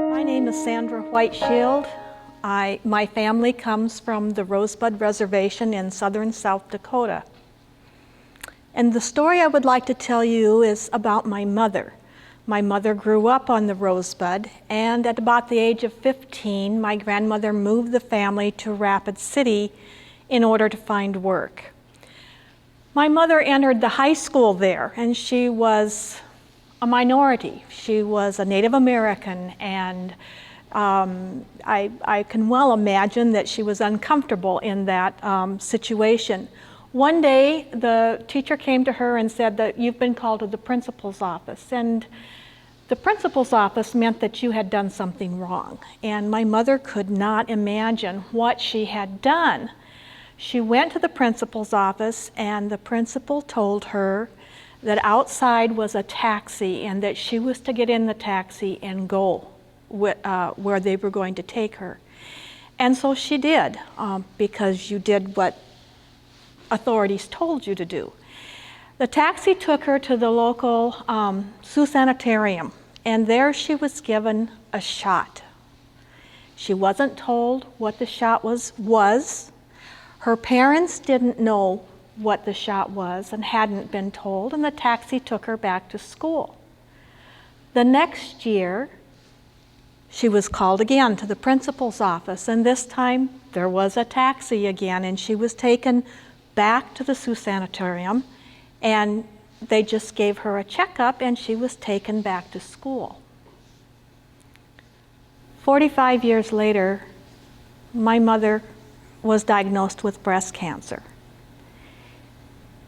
My name is Sandra Whiteshield. My family comes from the Rosebud Reservation in southern South Dakota. And the story I would like to tell you is about my mother. My mother grew up on the Rosebud, and at about the age of 15, my grandmother moved the family to Rapid City in order to find work. My mother entered the high school there, and she was a minority. She was a Native American, and I can well imagine that she was uncomfortable in that situation. One day, the teacher came to her and said that you've been called to the principal's office, and the principal's office meant that you had done something wrong, and my mother could not imagine what she had done. She went to the principal's office, and the principal told her that outside was a taxi and that she was to get in the taxi and go where they were going to take her. And so she did, because you did what authorities told you to do. The taxi took her to the local Sioux Sanitarium, and there she was given a shot. She wasn't told what the shot was. Her parents didn't know what the shot was and hadn't been told, and the taxi took her back to school. The next year, she was called again to the principal's office, and this time there was a taxi again, and she was taken back to the Sioux Sanitarium, and they just gave her a checkup, and she was taken back to school. 45 years later, my mother was diagnosed with breast cancer.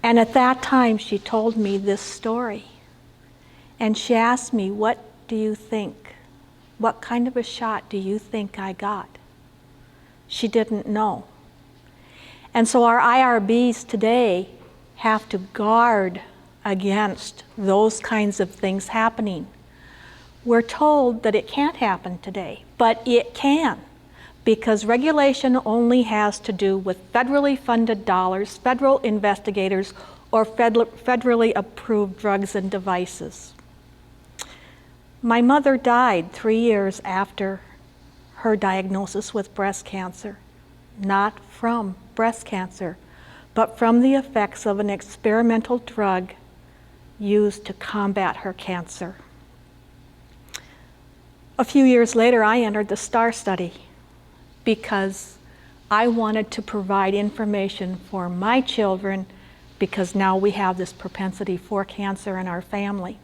And at that time, she told me this story. And she asked me, what do you think? What kind of a shot do you think I got? She didn't know. And so our IRBs today have to guard against those kinds of things happening. We're told that it can't happen today, but it can, because regulation only has to do with federally funded dollars, federal investigators, or federally approved drugs and devices. My mother died 3 years after her diagnosis with breast cancer, not from breast cancer, but from the effects of an experimental drug used to combat her cancer. A few years later, I entered the STAR study because I wanted to provide information for my children, because now we have this propensity for cancer in our family.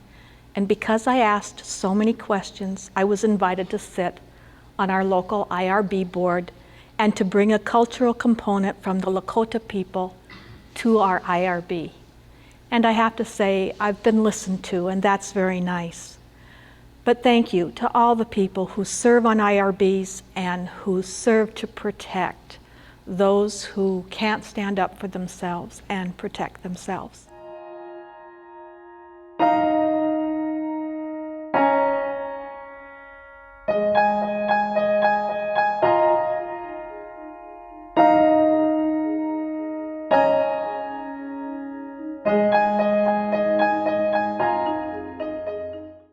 And because I asked so many questions, I was invited to sit on our local IRB board and to bring a cultural component from the Lakota people to our IRB. And I have to say, I've been listened to, and that's very nice. But thank you to all the people who serve on IRBs and who serve to protect those who can't stand up for themselves and protect themselves.